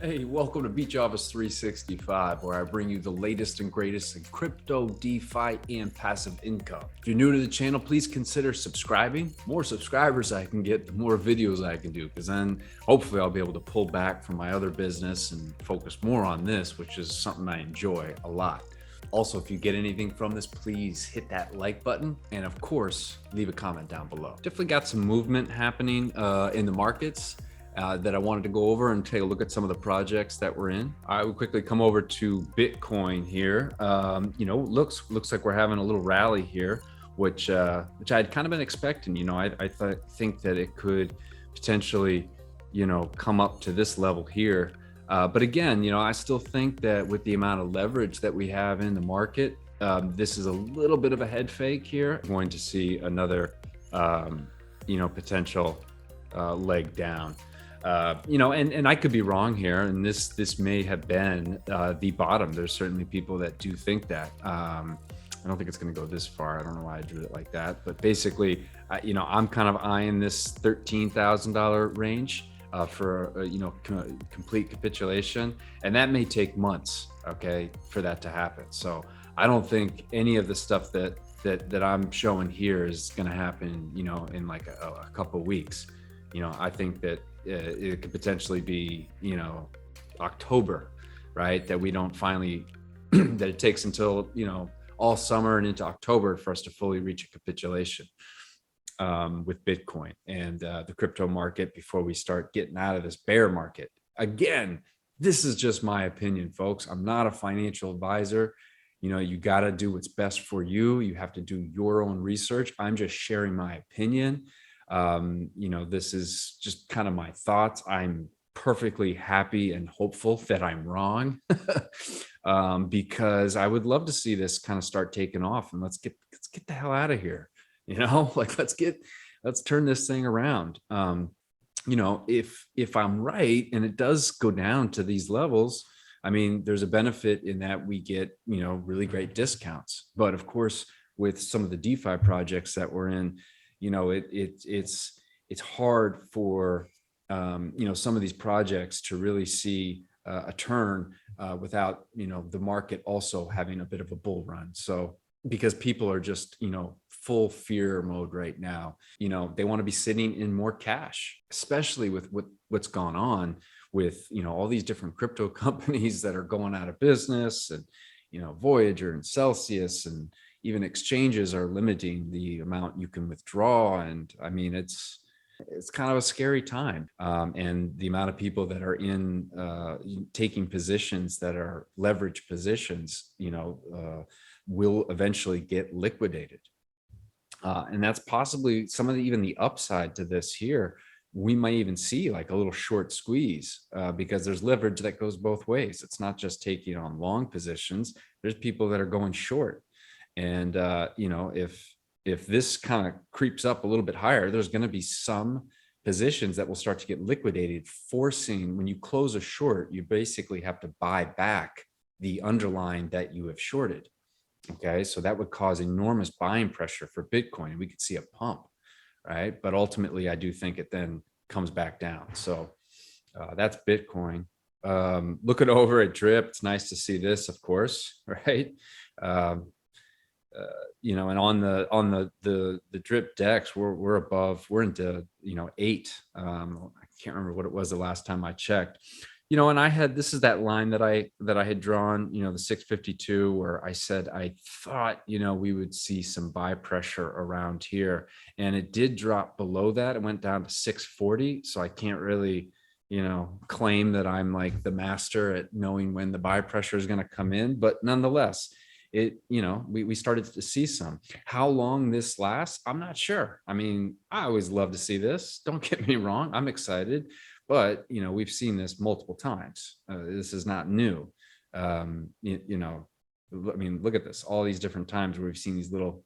Hey, welcome to Beach Office 365, where I bring you the latest and greatest in crypto, DeFi, and passive income. If you're new to the channel, please consider subscribing. The more subscribers I can get, the more videos I can do, because then hopefully I'll be able to pull back from my other business and focus more on this, which is something I enjoy a lot. Also, if you get anything from this, please hit that like button. And of course, leave a comment down below. Definitely got some movement happening in the markets. That I wanted to go over and take a look at some of the projects that we're in. I would quickly come over to Bitcoin here. Looks like we're having a little rally here, which I'd kind of been expecting. I think that it could potentially, come up to this level here. But again, I still think that with the amount of leverage that we have in the market, this is a little bit of a head fake here. We're going to see another, potential leg down. And I could be wrong here, and this may have been the bottom. There's certainly people that do think that. I don't think it's going to go this far. I don't know why I drew it like that, but basically, I'm kind of eyeing this $13,000 range for complete capitulation, and that may take months, okay, for that to happen. So I don't think any of the stuff that I'm showing here is going to happen, in like a couple of weeks. I think that it could potentially be, October, right? That we don't finally, that it takes until, all summer and into October for us to fully reach a capitulation with Bitcoin and the crypto market before we start getting out of this bear market. Again, this is just my opinion, folks. I'm not a financial advisor. You got to do what's best for you. You have to do your own research. I'm just sharing my opinion. This is just kind of my thoughts. I'm perfectly happy and hopeful that I'm wrong because I would love to see this kind of start taking off, and let's get the hell out of here. Like let's turn this thing around. If I'm right and it does go down to these levels, I mean, there's a benefit in that we get, really great discounts. But of course, with some of the DeFi projects that we're in, it's hard for some of these projects to really see a turn without the market also having a bit of a bull run. So because people are just full fear mode right now, they want to be sitting in more cash, especially with what's gone on with all these different crypto companies that are going out of business, and Voyager and Celsius, and even exchanges are limiting the amount you can withdraw. And I mean, it's kind of a scary time. And the amount of people that are in taking positions that are leverage positions, will eventually get liquidated. And that's possibly some of even the upside to this here. We might even see like a little short squeeze because there's leverage that goes both ways. It's not just taking on long positions. There's people that are going short. And, if this kind of creeps up a little bit higher, there's going to be some positions that will start to get liquidated, forcing, when you close a short, you basically have to buy back the underlying that you have shorted. Okay. So that would cause enormous buying pressure for Bitcoin. We could see a pump, right? But ultimately, I do think it then comes back down. So that's Bitcoin. Looking over at Drip, it's nice to see this, of course, right? And on the Drip Dex, we're above, we're into 8. I can't remember what it was the last time I checked. And this is that line that I had drawn, the 652, where I said I thought we would see some buy pressure around here, and it did drop below that. It went down to 640, so I can't really claim that I'm like the master at knowing when the buy pressure is going to come in, but nonetheless, we started to see some. How long this lasts, I'm not sure. I mean, I always love to see this. Don't get me wrong. I'm excited, but we've seen this multiple times. This is not new. I mean, look at this, all these different times where we've seen these little,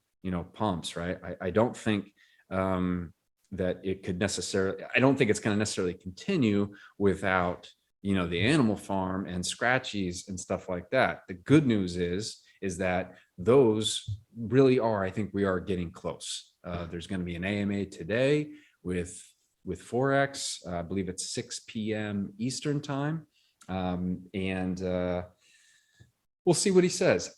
pumps, right? I don't think that it could necessarily, I don't think it's going to necessarily continue without, the animal farm and scratchies and stuff like that. The good news is that those really are, I think we are getting close. There's going to be an AMA today with Forex. I believe it's 6 p.m. Eastern time. We'll see what he says.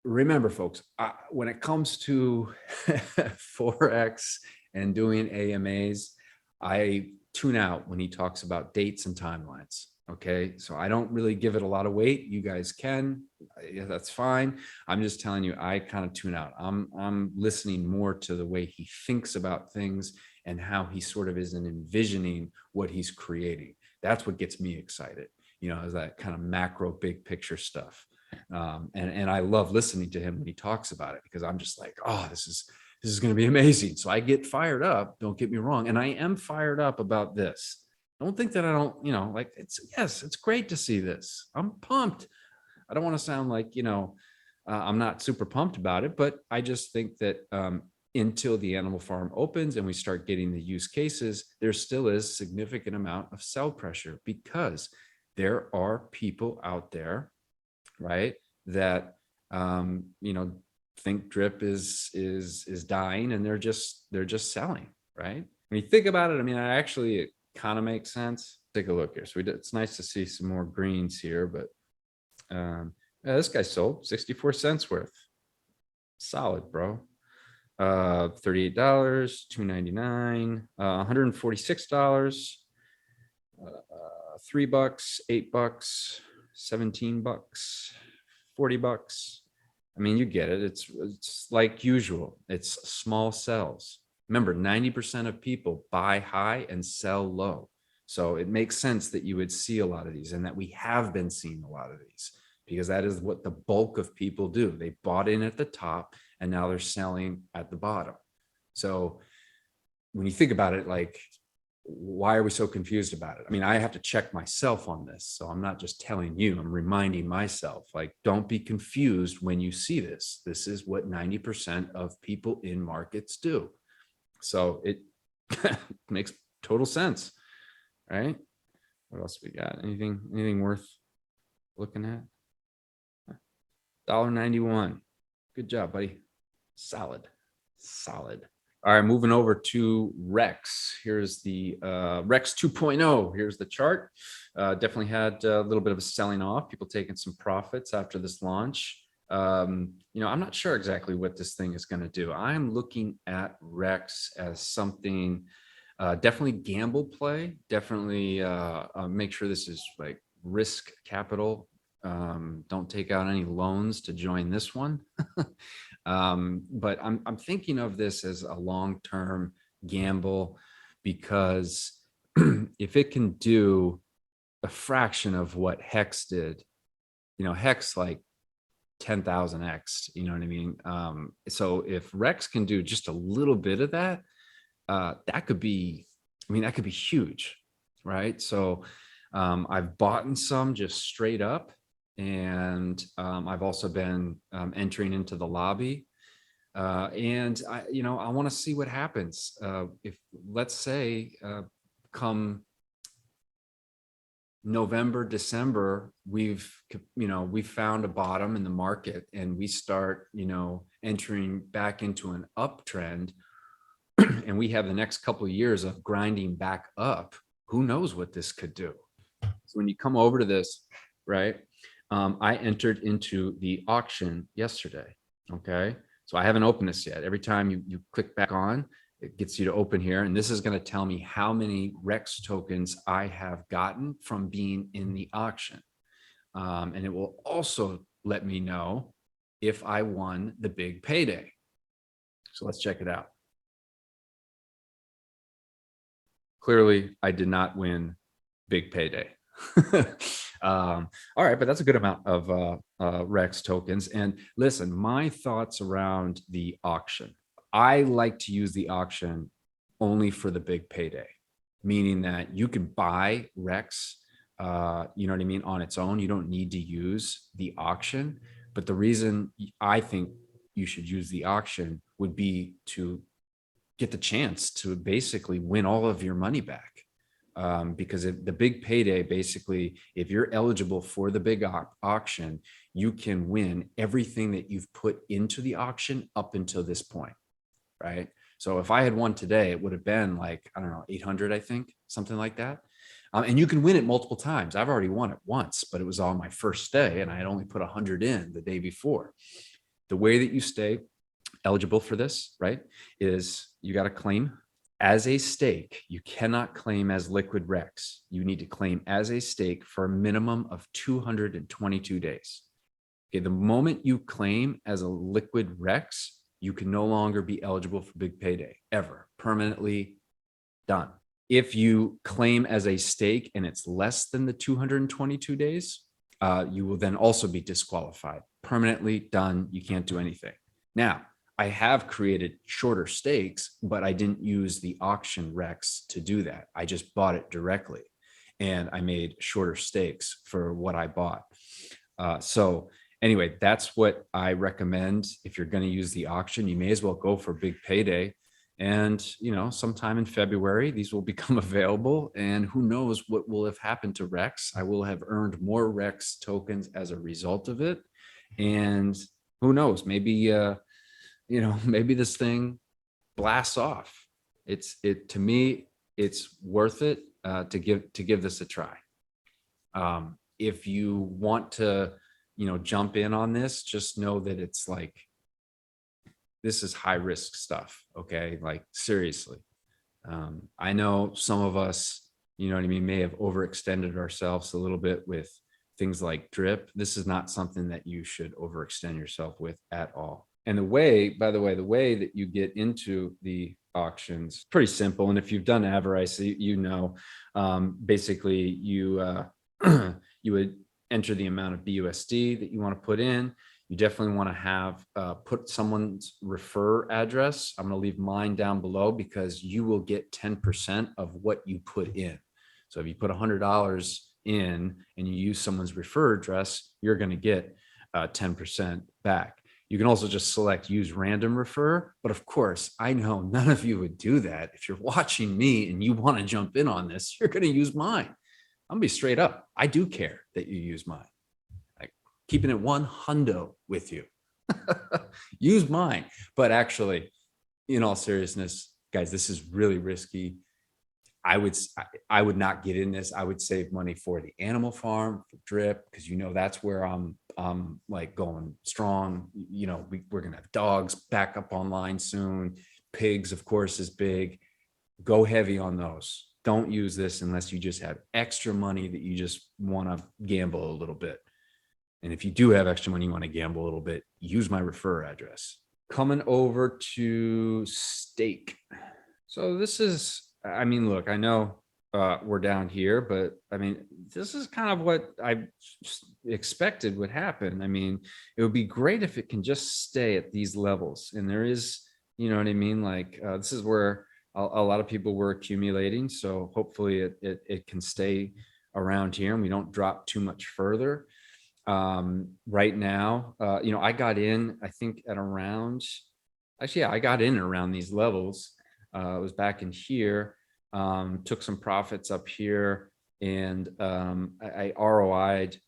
Remember, folks, when it comes to Forex and doing AMAs, I tune out when he talks about dates and timelines. Okay, so I don't really give it a lot of weight. You guys can, yeah, that's fine. I'm just telling you, I kind of tune out. I'm listening more to the way he thinks about things and how he sort of isn't envisioning what he's creating. That's what gets me excited, is that kind of macro big picture stuff. And I love listening to him when he talks about it, because I'm just like, oh, this is going to be amazing. So I get fired up. Don't get me wrong. And I am fired up about this. Don't think that I don't, like it's great to see this. I'm pumped. I don't want to sound like, I'm not super pumped about it, but I just think that until the animal farm opens and we start getting the use cases, there still is significant amount of sell pressure, because there are people out there, right, that think drip is dying, and they're just selling, right? When you think about it, I mean, it kind of makes sense. Take a look here. So it's nice to see some more greens here, but yeah, this guy sold 64 cents worth. Solid, bro. $38, $2.99, $146, $3, $8, $17, $40. I mean, you get it. It's like usual. It's small sells. Remember, 90% of people buy high and sell low. So it makes sense that you would see a lot of these, and that we have been seeing a lot of these, because that is what the bulk of people do. They bought in at the top and now they're selling at the bottom. So when you think about it, like, why are we so confused about it? I mean, I have to check myself on this. So I'm not just telling you, I'm reminding myself, like, don't be confused when you see this. This is what 90% of people in markets do. So it makes total sense, right? What else we got? Anything worth looking at? $1.91. Good job, buddy. Solid. All right, moving over to Rex. Here's the Rex 2.0. Here's the chart. Definitely had a little bit of a selling off. People taking some profits after this launch. I'm not sure exactly what this thing is going to do. I'm looking at Rex as something, definitely gamble play. Definitely make sure this is like risk capital. Don't take out any loans to join this one. But I'm thinking of this as a long-term gamble, because if it can do a fraction of what Hex did, Hex like 10,000x, you know what I mean? So if Rex can do just a little bit of that, that could be huge, right? So I've bought some just straight up. And I've also been entering into the lobby, and I want to see what happens. If, let's say, come November, December, we've found a bottom in the market, and we start entering back into an uptrend, and we have the next couple of years of grinding back up. Who knows what this could do? So when you come over to this, right? I entered into the auction yesterday. Okay. So I haven't opened this yet. Every time you click back on, it gets you to open here. And this is going to tell me how many Rex tokens I have gotten from being in the auction. And it will also let me know if I won the big payday. So let's check it out. Clearly, I did not win big payday. All right, but that's a good amount of Rex tokens. And listen, my thoughts around the auction. I like to use the auction only for the big payday, meaning that you can buy Rex, you know what I mean, on its own. You don't need to use the auction. But the reason I think you should use the auction would be to get the chance to basically win all of your money back. Because the big payday, basically, if you're eligible for the big auction, you can win everything that you've put into the auction up until this point, right? So if I had won today, it would have been like, I don't know, 800, I think, something like that. And you can win it multiple times. I've already won it once, but it was on my first day and I had only put 100 in the day before. The way that you stay eligible for this, right, is you got to claim as a stake. You cannot claim as liquid Rex. You need to claim as a stake for a minimum of 222 days. Okay, the moment you claim as a liquid Rex, you can no longer be eligible for big payday, ever, permanently done. If you claim as a stake and it's less than the 222 days, you will then also be disqualified, permanently done. You can't do anything. Now, I have created shorter stakes, but I didn't use the auction Rex to do that. I just bought it directly and I made shorter stakes for what I bought. So anyway, that's what I recommend. If you're going to use the auction, you may as well go for big payday. And, you know, sometime in February, these will become available and who knows what will have happened to Rex. I will have earned more Rex tokens as a result of it. And who knows, maybe, maybe this thing blasts off. To me, it's worth it to give this a try. If you want to, jump in on this, just know that it's like, this is high risk stuff. Okay. Like seriously. I know some of us, may have overextended ourselves a little bit with things like drip. This is not something that you should overextend yourself with at all. And by the way that you get into the auctions, pretty simple. And if you've done Avarice, basically you, you would enter the amount of BUSD that you want to put in. You definitely want to have put someone's refer address. I'm going to leave mine down below because you will get 10% of what you put in. So if you put $100 in and you use someone's refer address, you're going to get 10% back. You can also just select use random refer. But of course, I know none of you would do that. If you're watching me and you want to jump in on this, you're going to use mine. I'm going to be straight up. I do care that you use mine. Keeping it 100 with you. Use mine. But actually, in all seriousness, guys, this is really risky. I would not get in this. I would save money for the animal farm, for drip, because that's where I'm like going strong. We're gonna have dogs back up online soon. Pigs, of course, is big. Go heavy on those. Don't use this unless you just have extra money that you just want to gamble a little bit. And if you do have extra money, you want to gamble a little bit, use my refer address. Coming over to stake. So this is, look, I know we're down here, but this is kind of what I expected would happen. It would be great if it can just stay at these levels. And there is, like this is where a lot of people were accumulating. So hopefully it can stay around here and we don't drop too much further. Right now, I got in, I think at around, I got in around these levels. It was back in here, took some profits up here and I ROI'd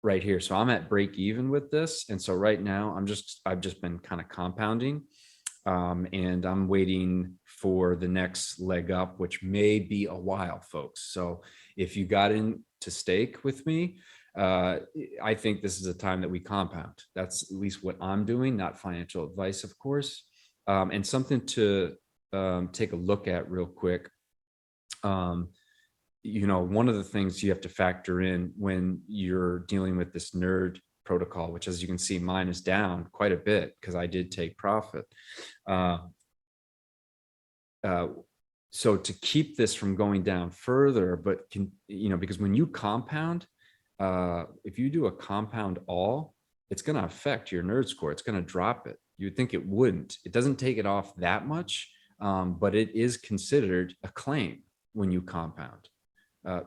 right here. So I'm at break even with this. And so right now I've just been kind of compounding and I'm waiting for the next leg up, which may be a while, folks. So if you got in to stake with me, I think this is a time that we compound. That's at least what I'm doing, not financial advice, of course. And something to take a look at real quick. One of the things you have to factor in when you're dealing with this nerd protocol, which as you can see, mine is down quite a bit because I did take profit. So to keep this from going down further, but because when you compound, if you do a compound all, it's going to affect your nerd score. It's going to drop it. You would think it wouldn't. It doesn't take it off that much, but it is considered a claim when you compound.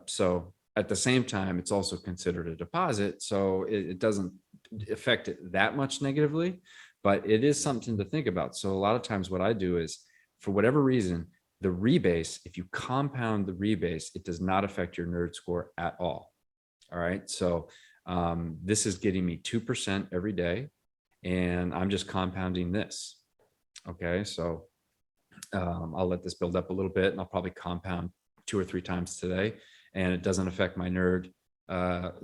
So at the same time, it's also considered a deposit. So it doesn't affect it that much negatively, but it is something to think about. So a lot of times what I do is, for whatever reason, the rebase, if you compound the rebase, it does not affect your nerd score at all. All right. So this is getting me 2% every day and I'm just compounding this. Okay. So I'll let this build up a little bit, and I'll probably compound 2 or 3 times today, and it doesn't affect my nerd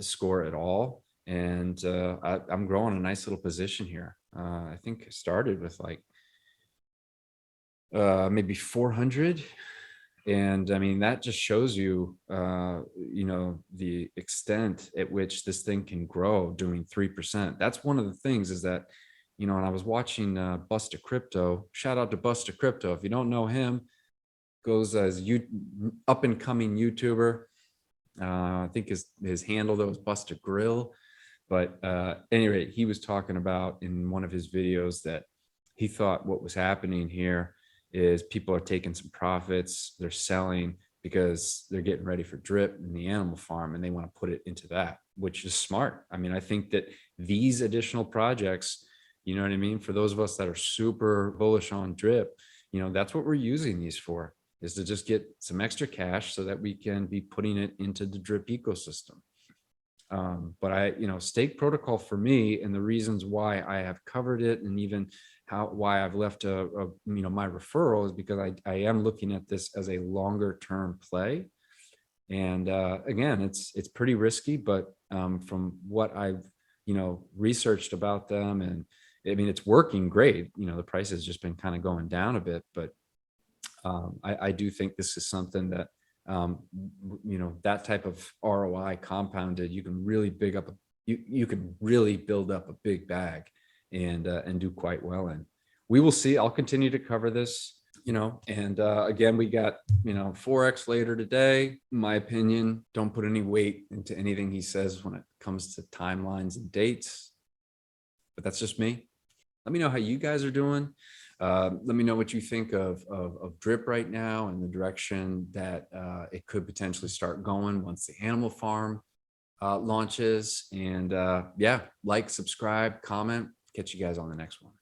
score at all. And I'm growing a nice little position here. I think I started with like maybe 400. And I mean, that just shows you, you know, the extent at which this thing can grow doing 3%. That's one of the things is that, you know, and I was watching Busta Crypto. Shout out to Busta Crypto. If you don't know him, goes as up and coming YouTuber. I think his handle though is Busta Grill. But anyway, he was talking about in one of his videos that he thought what was happening here is people are taking some profits, they're selling because they're getting ready for drip in the animal farm, and they want to put it into that, which is smart. I mean, I think that these additional projects, you know what I mean, for those of us that are super bullish on drip, you know, that's what we're using these for, is to just get some extra cash so that we can be putting it into the drip ecosystem. But you know, stake protocol for me, and the reasons why I have covered it, and even why I've left you know, my referral, is because I am looking at this as a longer term play. And again, it's pretty risky, but from what I've, you know, researched about them, and I mean, it's working great. You know, the price has just been kind of going down a bit, but I do think this is something that, you know, that type of ROI compounded, you can really you can really build up a big bag and do quite well in. We will see. I'll continue to cover this, you know, and again, we got, you know, Forex later today. In my opinion, don't put any weight into anything he says when it comes to timelines and dates, but that's just me. Let me know how you guys are doing. Let me know what you think of drip right now and the direction that it could potentially start going once the animal farm launches. And yeah, like, subscribe, comment. Catch you guys on the next one.